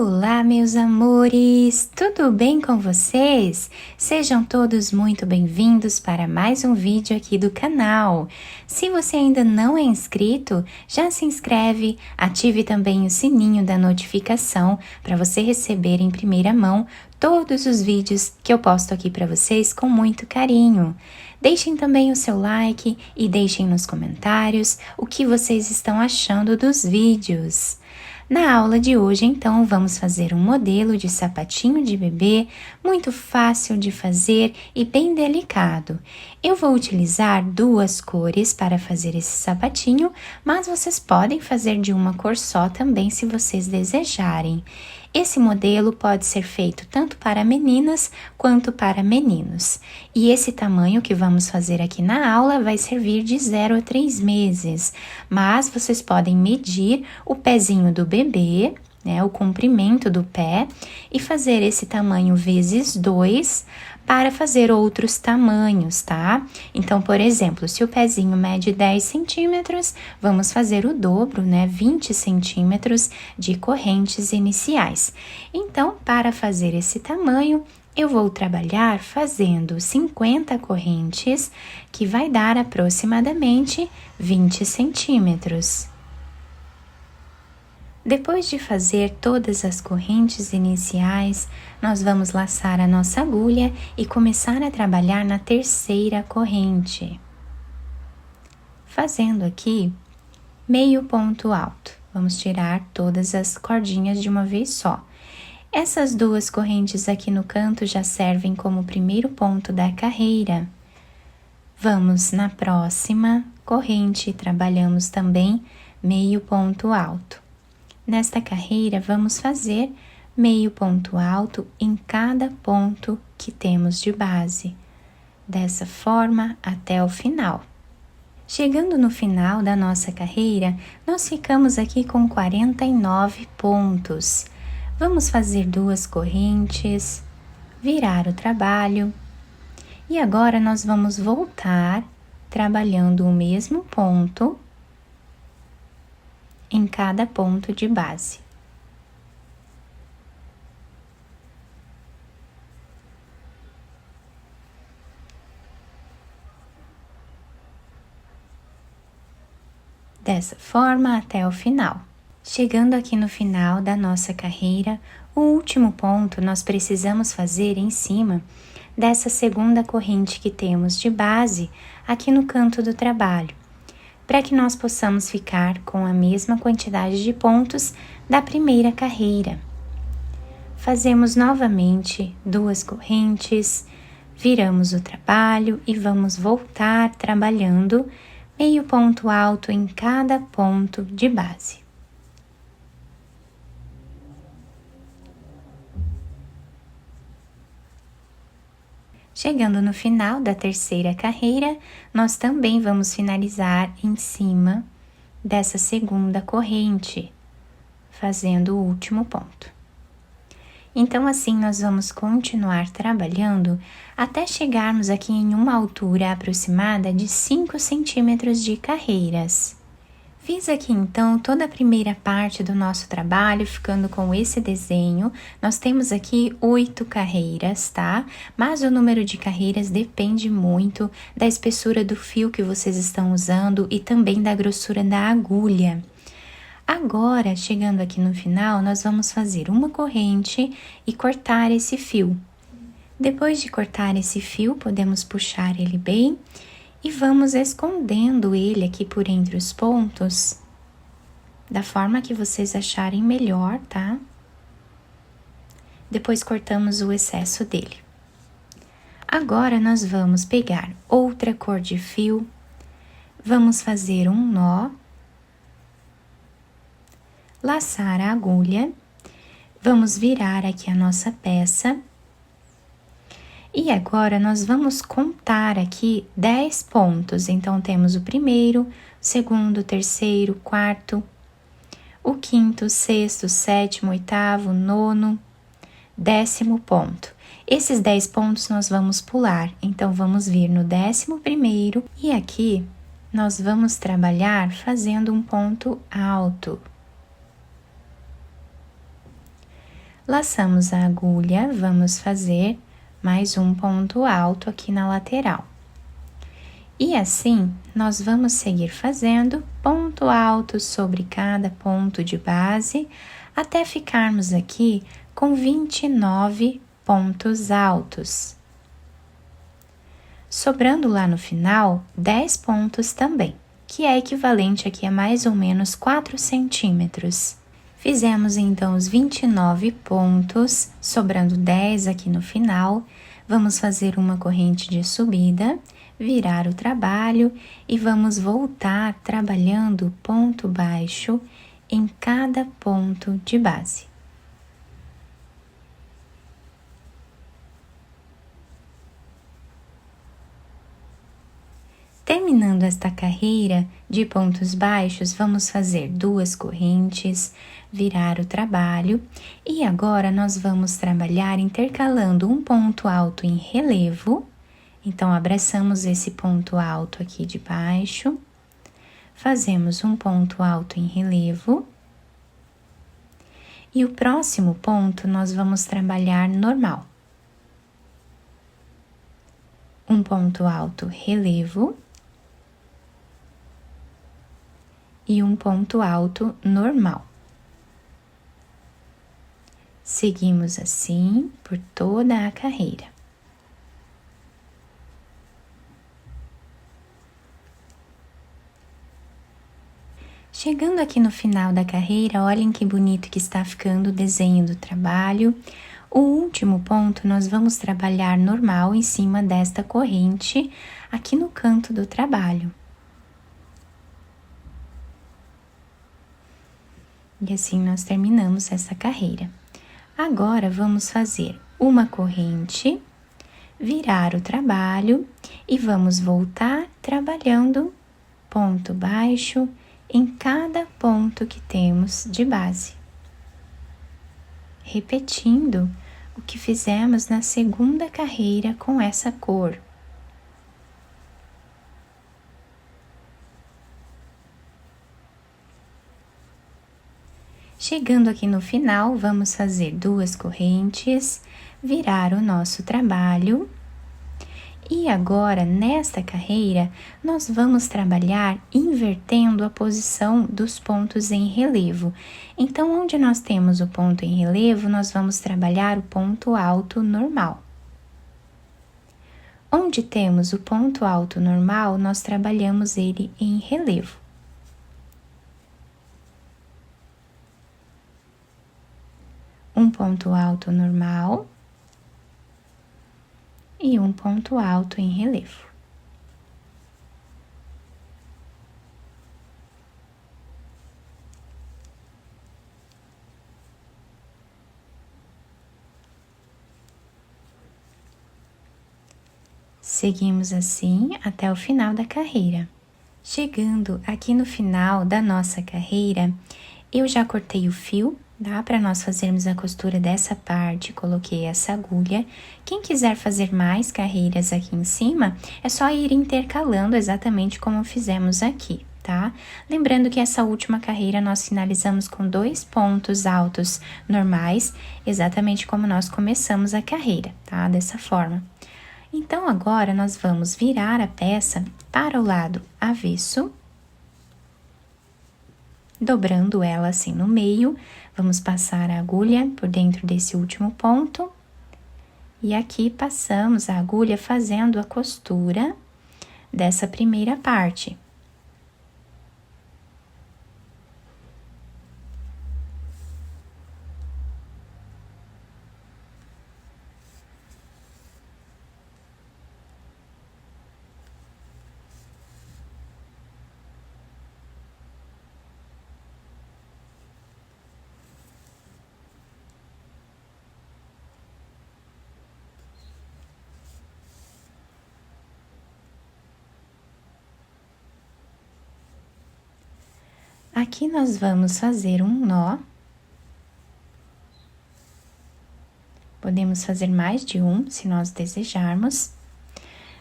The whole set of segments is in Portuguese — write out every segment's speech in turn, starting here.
Olá, meus amores! Tudo bem com vocês? Sejam todos muito bem-vindos para mais um vídeo aqui do canal. Se você ainda não é inscrito, já se inscreve, ative também o sininho da notificação para você receber em primeira mão todos os vídeos que eu posto aqui para vocês com muito carinho. Deixem também o seu like e deixem nos comentários o que vocês estão achando dos vídeos. Na aula de hoje, então, vamos fazer um modelo de sapatinho de bebê muito fácil de fazer e bem delicado. Eu vou utilizar duas cores para fazer esse sapatinho, mas vocês podem fazer de uma cor só também se vocês desejarem. Esse modelo pode ser feito tanto para meninas quanto para meninos. E esse tamanho que vamos fazer aqui na aula vai servir de 0 a 3 meses. Mas vocês podem medir o pezinho do bebê, né, o comprimento do pé, e fazer esse tamanho vezes 2 para fazer outros tamanhos, tá? Então, por exemplo, se o pezinho mede 10 centímetros, vamos fazer o dobro, né? 20 centímetros de correntes iniciais. Então, para fazer esse tamanho, eu vou trabalhar fazendo 50 correntes, que vai dar aproximadamente 20 centímetros. Depois de fazer todas as correntes iniciais, nós vamos laçar a nossa agulha e começar a trabalhar na terceira corrente. Fazendo aqui meio ponto alto. Vamos tirar todas as cordinhas de uma vez só. Essas duas correntes aqui no canto já servem como primeiro ponto da carreira. Vamos na próxima corrente, trabalhamos também meio ponto alto. Nesta carreira, vamos fazer meio ponto alto em cada ponto que temos de base, dessa forma até o final. Chegando no final da nossa carreira, nós ficamos aqui com 49 pontos. Vamos fazer duas correntes, virar o trabalho, e agora nós vamos voltar trabalhando o mesmo ponto em cada ponto de base. Dessa forma até o final. Chegando aqui no final da nossa carreira, o último ponto nós precisamos fazer em cima dessa segunda corrente que temos de base aqui no canto do trabalho, para que nós possamos ficar com a mesma quantidade de pontos da primeira carreira. Fazemos novamente duas correntes, viramos o trabalho e vamos voltar trabalhando meio ponto alto em cada ponto de base. Chegando no final da terceira carreira, nós também vamos finalizar em cima dessa segunda corrente, fazendo o último ponto. Então, assim, nós vamos continuar trabalhando até chegarmos aqui em uma altura aproximada de 5 centímetros de carreiras. Fiz aqui, então, toda a primeira parte do nosso trabalho, ficando com esse desenho. Nós temos aqui 8 carreiras, tá? Mas o número de carreiras depende muito da espessura do fio que vocês estão usando e também da grossura da agulha. Agora, chegando aqui no final, nós vamos fazer uma corrente e cortar esse fio. Depois de cortar esse fio, podemos puxar ele bem e vamos escondendo ele aqui por entre os pontos, da forma que vocês acharem melhor, tá? Depois cortamos o excesso dele. Agora, nós vamos pegar outra cor de fio, vamos fazer um nó, laçar a agulha, vamos virar aqui a nossa peça. E agora, nós vamos contar aqui 10 pontos. Então, temos o primeiro, o segundo, o terceiro, o quarto, o quinto, o sexto, o sétimo, o oitavo, o nono, 10º ponto. Esses 10 pontos nós vamos pular. Então, vamos vir no 11º e aqui nós vamos trabalhar fazendo um ponto alto. Laçamos a agulha, vamos fazer mais um ponto alto aqui na lateral. E assim, nós vamos seguir fazendo ponto alto sobre cada ponto de base, até ficarmos aqui com 29 pontos altos. Sobrando lá no final, 10 pontos também, que é equivalente aqui a mais ou menos 4 centímetros. Fizemos então os 29 pontos, sobrando 10 aqui no final. Vamos fazer uma corrente de subida, virar o trabalho e vamos voltar trabalhando ponto baixo em cada ponto de base. Terminando esta carreira de pontos baixos, vamos fazer 2 correntes, virar o trabalho e agora nós vamos trabalhar intercalando um ponto alto em relevo. Então, abraçamos esse ponto alto aqui de baixo, fazemos um ponto alto em relevo e o próximo ponto nós vamos trabalhar normal. Um ponto alto relevo e um ponto alto normal. Seguimos assim por toda a carreira. Chegando aqui no final da carreira, olhem que bonito que está ficando o desenho do trabalho. O último ponto nós vamos trabalhar normal em cima desta corrente aqui no canto do trabalho. E assim nós terminamos essa carreira. Agora, vamos fazer uma corrente, virar o trabalho e vamos voltar trabalhando ponto baixo em cada ponto que temos de base. Repetindo o que fizemos na segunda carreira com essa cor. Chegando aqui no final, vamos fazer 2 correntes, virar o nosso trabalho. E agora, nesta carreira, nós vamos trabalhar invertendo a posição dos pontos em relevo. Então, onde nós temos o ponto em relevo, nós vamos trabalhar o ponto alto normal. Onde temos o ponto alto normal, nós trabalhamos ele em relevo. Um ponto alto normal e um ponto alto em relevo. Seguimos assim até o final da carreira. Chegando aqui no final da nossa carreira, eu já cortei o fio, tá? Para nós fazermos a costura dessa parte, coloquei essa agulha. Quem quiser fazer mais carreiras aqui em cima, é só ir intercalando exatamente como fizemos aqui, tá? Lembrando que essa última carreira nós finalizamos com 2 pontos altos normais, exatamente como nós começamos a carreira, tá? Dessa forma. Então, agora nós vamos virar a peça para o lado avesso, dobrando ela assim no meio, vamos passar a agulha por dentro desse último ponto. E aqui passamos a agulha fazendo a costura dessa primeira parte. Aqui nós vamos fazer um nó. Podemos fazer mais de um, se nós desejarmos.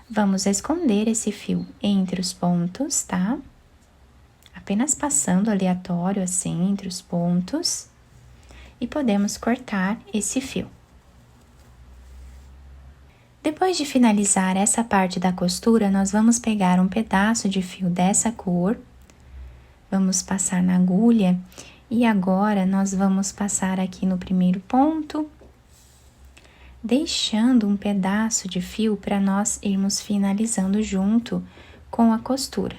Vamos esconder esse fio entre os pontos, tá? Apenas passando aleatório assim entre os pontos. e podemos cortar esse fio. Depois de finalizar essa parte da costura, nós vamos pegar um pedaço de fio dessa cor, vamos passar na agulha e agora nós vamos passar aqui no primeiro ponto, deixando um pedaço de fio para nós irmos finalizando junto com a costura.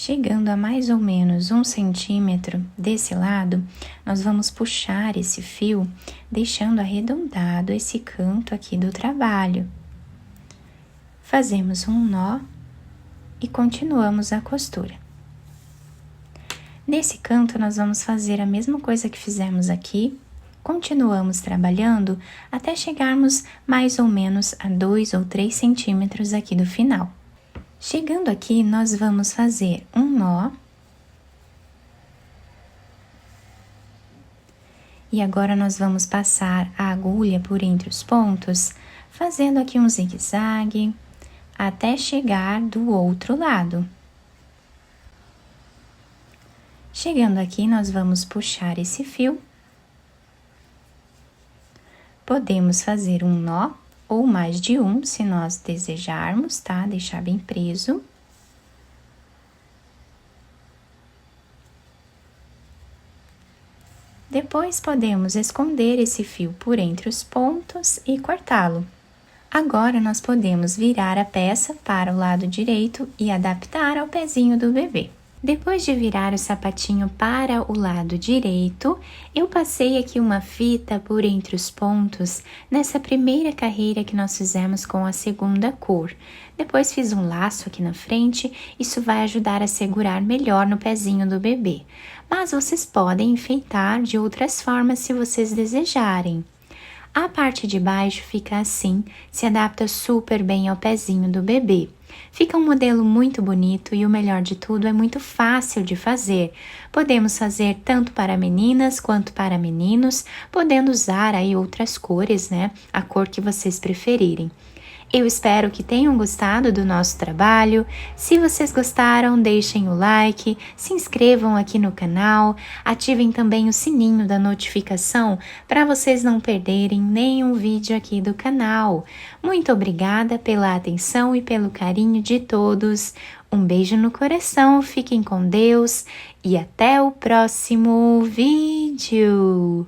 Chegando a mais ou menos 1 centímetro desse lado, nós vamos puxar esse fio, deixando arredondado esse canto aqui do trabalho. Fazemos um nó e continuamos a costura. Nesse canto, nós vamos fazer a mesma coisa que fizemos aqui, continuamos trabalhando até chegarmos mais ou menos a 2 ou 3 centímetros aqui do final. Chegando aqui, nós vamos fazer um nó. E agora nós vamos passar a agulha por entre os pontos, fazendo aqui um zigue-zague, até chegar do outro lado. Chegando aqui, nós vamos puxar esse fio. Podemos fazer um nó ou mais de um, se nós desejarmos, tá? Deixar bem preso. Depois, podemos esconder esse fio por entre os pontos e cortá-lo. Agora, nós podemos virar a peça para o lado direito e adaptar ao pezinho do bebê. Depois de virar o sapatinho para o lado direito, eu passei aqui uma fita por entre os pontos nessa primeira carreira que nós fizemos com a segunda cor. Depois fiz um laço aqui na frente, isso vai ajudar a segurar melhor no pezinho do bebê. Mas vocês podem enfeitar de outras formas se vocês desejarem. A parte de baixo fica assim, se adapta super bem ao pezinho do bebê. Fica um modelo muito bonito e o melhor de tudo é muito fácil de fazer. Podemos fazer tanto para meninas quanto para meninos, podendo usar aí outras cores, né? A cor que vocês preferirem. Eu espero que tenham gostado do nosso trabalho. Se vocês gostaram, deixem o like, se inscrevam aqui no canal, ativem também o sininho da notificação para vocês não perderem nenhum vídeo aqui do canal. Muito obrigada pela atenção e pelo carinho de todos. Um beijo no coração, fiquem com Deus e até o próximo vídeo!